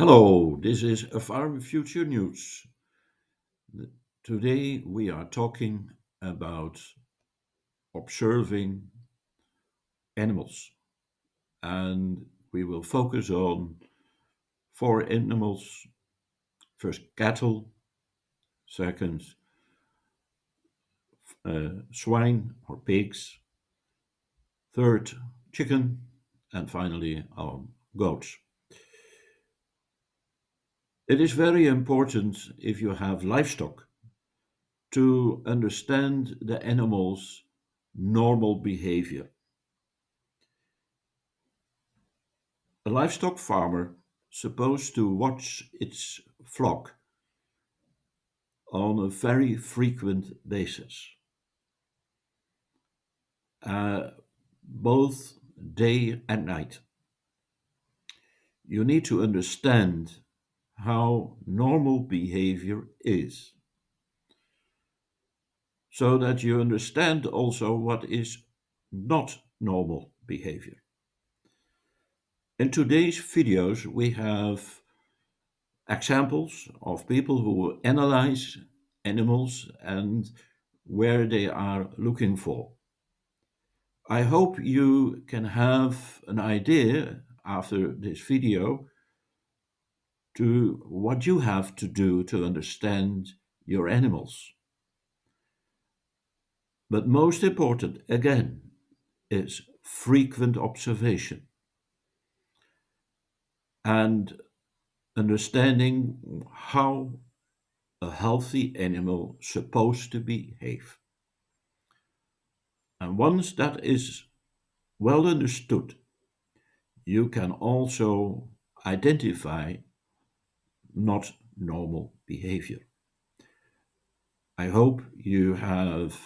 Hello, this is a Farm Future News. Today we are talking about observing animals, and we will focus on four animals. First, cattle, second, swine or pigs, third, chicken, and finally, goats. It is very important if you have livestock to understand the animal's normal behavior. A livestock farmer supposed to watch its flock on a very frequent basis, both day and night. You need to understand how normal behavior is, so that you understand also what is not normal behavior. In today's videos, we have examples of people who analyze animals and where they are looking for. I hope you can have an idea after this video to what you have to do to understand your animals. But most important, again, is frequent observation and understanding how a healthy animal is supposed to behave. And once that is well understood, you can also identify not normal behavior. I hope you have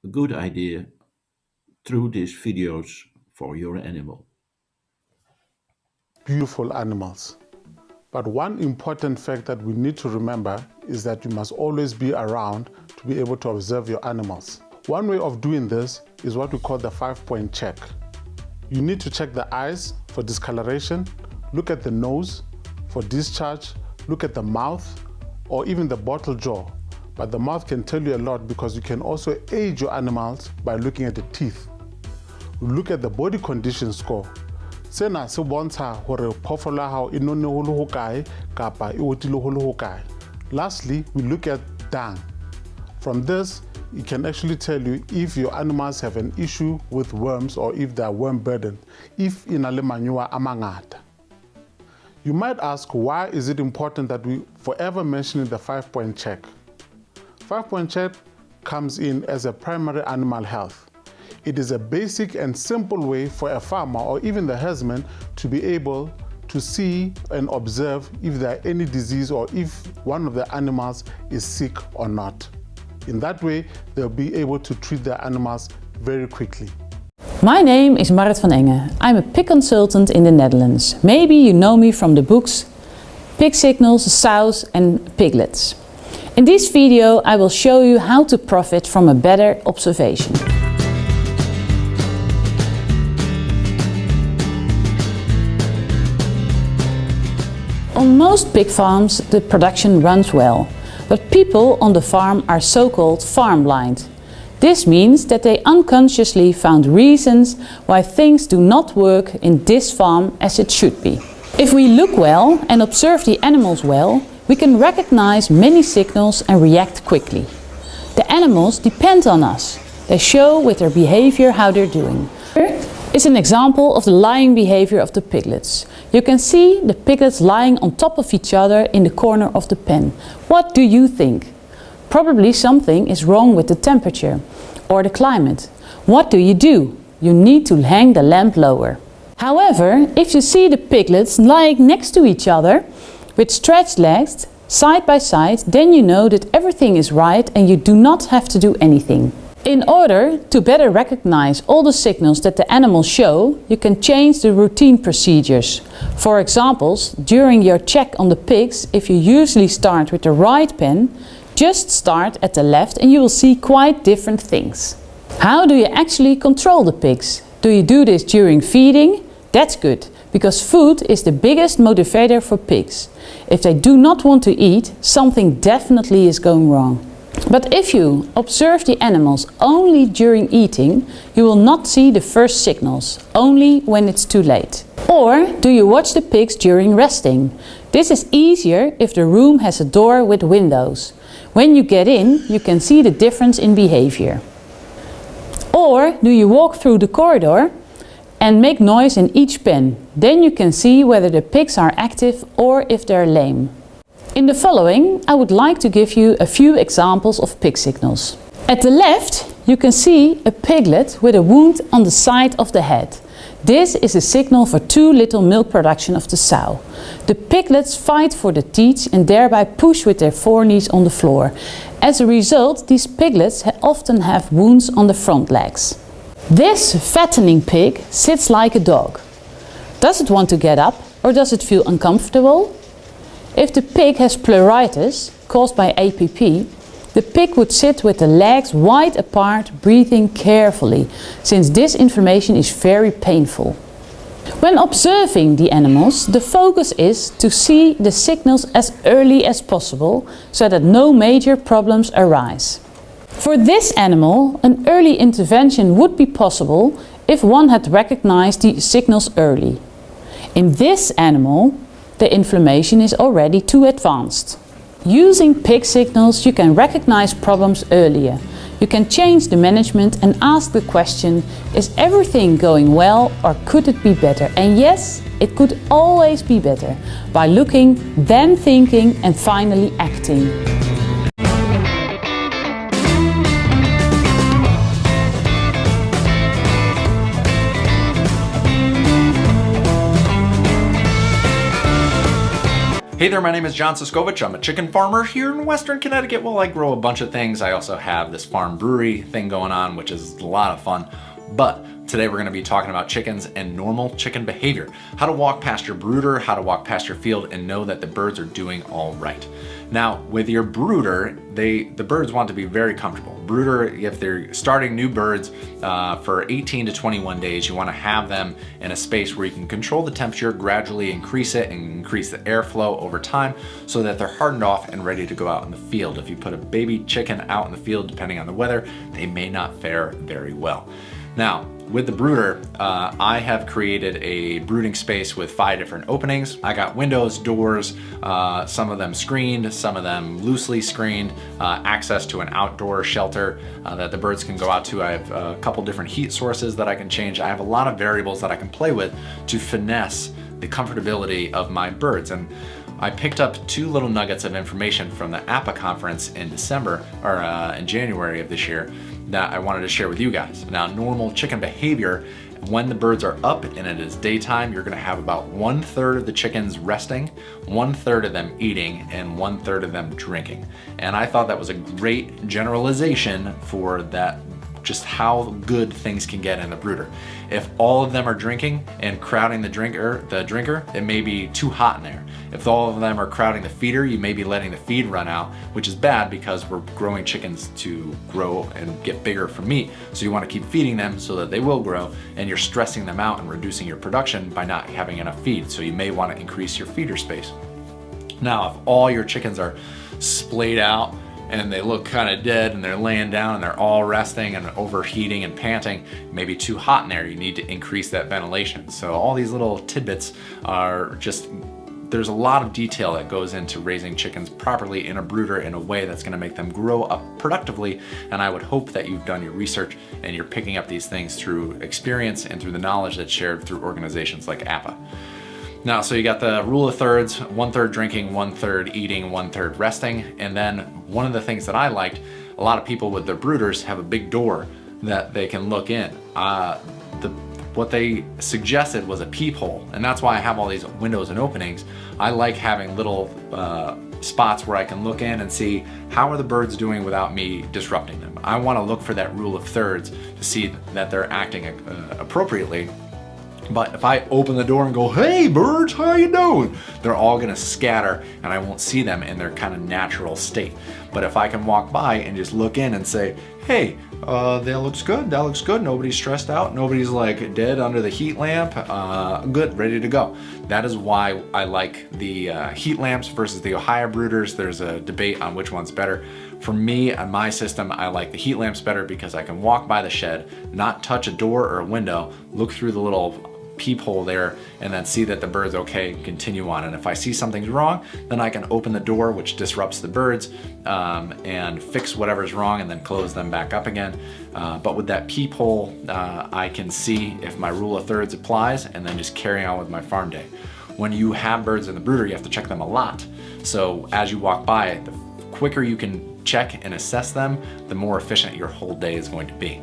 a good idea through these videos for your animal. Beautiful animals. But one important fact that we need to remember is that you must always be around to be able to observe your animals. One way of doing this is what we call the 5-point check. You need to check the eyes for discoloration, look at the nose for discharge, look at the mouth, or even the bottle jaw. But the mouth can tell you a lot because you can also age your animals by looking at the teeth. Look at the body condition score. Sena se bontsha hore phoofolo ya hao e nonne ho le ho kae kapa e otile ho le ho kae. Lastly, we look at dung. From this, it can actually tell you if your animals have an issue with worms or if they are worm burdened, if ina le manure a mangata. You might ask, why is it important that we forever mention the 5-point check? 5-point check comes in as a primary animal health. It is a basic and simple way for a farmer or even the herdsman to be able to see and observe if there are any disease or if one of the animals is sick or not. In that way, they'll be able to treat their animals very quickly. My name is Marit van Engen. I'm a pig consultant in the Netherlands. Maybe you know me from the books Pig Signals, Sows and Piglets. In this video I will show you how to profit from a better observation. On most pig farms the production runs well, but people on the farm are so-called farm blind. This means that they unconsciously found reasons why things do not work in this farm as it should be. If we look well and observe the animals well, we can recognize many signals and react quickly. The animals depend on us. They show with their behavior how they're doing. Here is an example of the lying behavior of the piglets. You can see the piglets lying on top of each other in the corner of the pen. What do you think? Probably something is wrong with the temperature or the climate. What do? You need to hang the lamp lower. However, if you see the piglets lying next to each other with stretched legs side by side, then you know that everything is right and you do not have to do anything. In order to better recognize all the signals that the animals show, you can change the routine procedures. For example, during your check on the pigs, if you usually start with the right pen, just start at the left and you will see quite different things. How do you actually control the pigs? Do you do this during feeding? That's good, because food is the biggest motivator for pigs. If they do not want to eat, something definitely is going wrong. But if you observe the animals only during eating, you will not see the first signals, only when it's too late. Or do you watch the pigs during resting? This is easier if the room has a door with windows. When you get in, you can see the difference in behavior. Or do you walk through the corridor and make noise in each pen? Then you can see whether the pigs are active or if they're lame. In the following, I would like to give you a few examples of pig signals. At the left, you can see a piglet with a wound on the side of the head. This is a signal for too little milk production of the sow. The piglets fight for the teats and thereby push with their foreknees on the floor. As a result, these piglets often have wounds on the front legs. This fattening pig sits like a dog. Does it want to get up or does it feel uncomfortable? If the pig has pleuritis caused by APP, the pig would sit with the legs wide apart, breathing carefully, since this inflammation is very painful. When observing the animals, the focus is to see the signals as early as possible, so that no major problems arise. For this animal, an early intervention would be possible if one had recognized the signals early. In this animal, the inflammation is already too advanced. Using pig signals, you can recognize problems earlier. You can change the management and ask the question, is everything going well or could it be better? And yes, it could always be better, by looking, then thinking and finally acting. Hey there, my name is John Siskovich. I'm a chicken farmer here in Western Connecticut. Well, I grow a bunch of things. I also have this farm brewery thing going on, which is a lot of fun. But today we're going to be talking about chickens and normal chicken behavior. How to walk past your brooder, how to walk past your field and know that the birds are doing all right. Now, with your brooder, the birds want to be very comfortable. Brooder, if they're starting new birds for 18 to 21 days, you want to have them in a space where you can control the temperature, gradually increase it and increase the airflow over time so that they're hardened off and ready to go out in the field. If you put a baby chicken out in the field, depending on the weather, they may not fare very well. Now, with the brooder, I have created a brooding space with 5 different openings. I got windows, doors, some of them screened, some of them loosely screened, access to an outdoor shelter that the birds can go out to. I have a couple different heat sources that I can change. I have a lot of variables that I can play with to finesse the comfortability of my birds. And I picked up 2 little nuggets of information from the APA conference in December, or in January of this year, that I wanted to share with you guys. Now, normal chicken behavior, when the birds are up and it is daytime, you're gonna have about 1/3 of the chickens resting, 1/3 of them eating, and 1/3 of them drinking. And I thought that was a great generalization for that, just how good things can get in the brooder. If all of them are drinking and crowding the drinker, it may be too hot in there. If all of them are crowding the feeder, you may be letting the feed run out, which is bad because we're growing chickens to grow and get bigger for meat. So you want to keep feeding them so that they will grow, and you're stressing them out and reducing your production by not having enough feed. So you may want to increase your feeder space. Now, if all your chickens are splayed out and they look kind of dead and they're laying down and they're all resting and overheating and panting, maybe too hot in there, you need to increase that ventilation. So all these little tidbits are just, there's a lot of detail that goes into raising chickens properly in a brooder in a way that's going to make them grow up productively. And I would hope that you've done your research and you're picking up these things through experience and through the knowledge that's shared through organizations like APA. Now, so you got the rule of thirds, 1/3 drinking, 1/3 eating, 1/3 resting. And then one of the things that I liked, a lot of people with their brooders have a big door that they can look in. What they suggested was a peephole, and that's why I have all these windows and openings. I like having little spots where I can look in and see how are the birds doing without me disrupting them. I want to look for that rule of thirds to see that they're acting appropriately But if I open the door and go, "Hey birds, how you doing?" they're all gonna scatter and I won't see them in their kind of natural state. But if I can walk by and just look in and say, "Hey, that looks good, that looks good, nobody's stressed out, nobody's like dead under the heat lamp, good, ready to go." That is why I like the heat lamps versus the Ohio brooders. There's a debate on which one's better. For me, on my system, I like the heat lamps better because I can walk by the shed, not touch a door or a window, look through the little peephole there, and then see that the bird's okay and continue on. And if I see something's wrong, then I can open the door, which disrupts the birds, and fix whatever's wrong and then close them back up again. But with that peephole, I can see if my rule of thirds applies and then just carry on with my farm day. When you have birds in the brooder, you have to check them a lot. So as you walk by, the quicker you can check and assess them, the more efficient your whole day is going to be.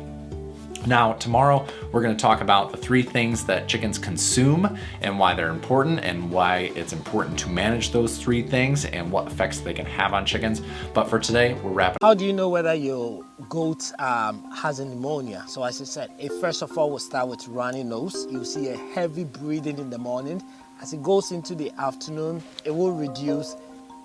Now, tomorrow we're going to talk about the 3 things that chickens consume and why they're important and why it's important to manage those 3 things and what effects they can have on chickens. But for today, we're wrapping. How do you know whether your goat has a pneumonia? So as I said, first of all, we'll start with runny nose. You'll see a heavy breathing in the morning. As it goes into the afternoon, it will reduce.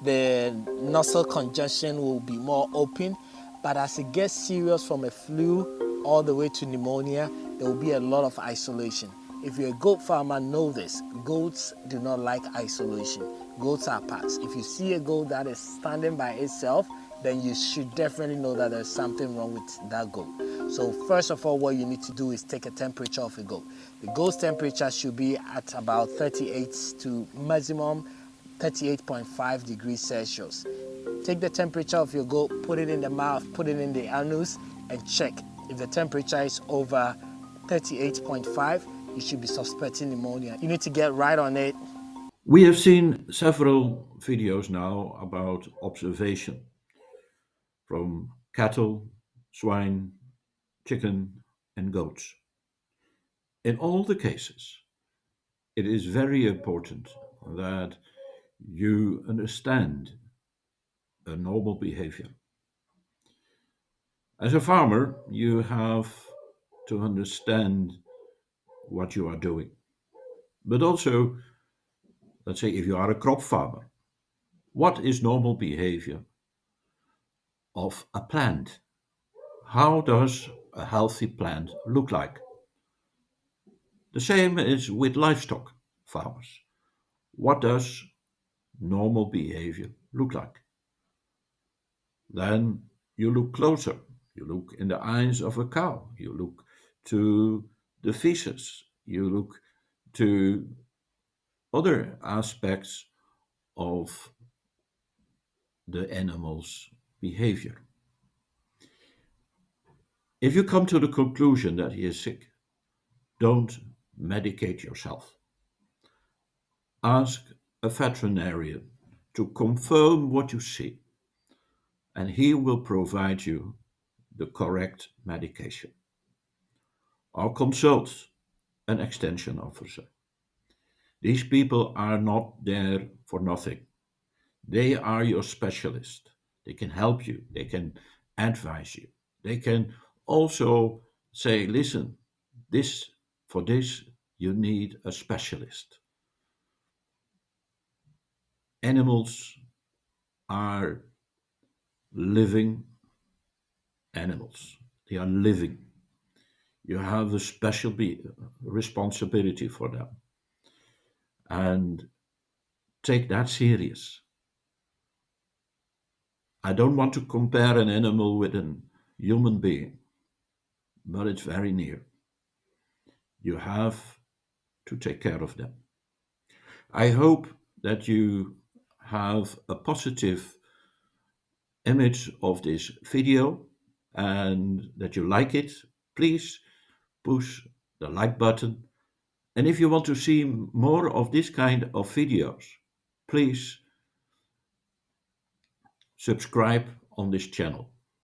The nostril congestion will be more open. But as it gets serious from a flu all the way to pneumonia, there will be a lot of isolation. If you're a goat farmer, know this. Goats do not like isolation. Goats are packs. If you see a goat that is standing by itself, then you should definitely know that there's something wrong with that goat. So first of all, what you need to do is take a temperature of a goat. The goat's temperature should be at about 38 to maximum 38.5 degrees Celsius. Take the temperature of your goat, put it in the mouth, put it in the anus, and check. If the temperature is over 38.5, you should be suspecting pneumonia. You need to get right on it. We have seen several videos now about observation from cattle, swine, chicken, and goats. In all the cases, it is very important that you understand a normal behavior. As a farmer, you have to understand what you are doing. But also, let's say if you are a crop farmer, what is normal behavior of a plant? How does a healthy plant look like? The same is with livestock farmers. What does normal behavior look like? Then you look closer. You look in the eyes of a cow. You look to the feces. You look to other aspects of the animal's behavior. If you come to the conclusion that he is sick, don't medicate yourself. Ask a veterinarian to confirm what you see, and he will provide you the correct medication. Or consult an extension officer. These people are not there for nothing. They are your specialist. They can help you. They can advise you. They can also say, listen, for this you need a specialist. Animals are living animals. They are living. You have a special responsibility for them. And take that serious. I don't want to compare an animal with a human being, but it's very near. You have to take care of them. I hope that you have a positive image of this video and that you like it. Please push the like button. And if you want to see more of this kind of videos, please subscribe on this channel.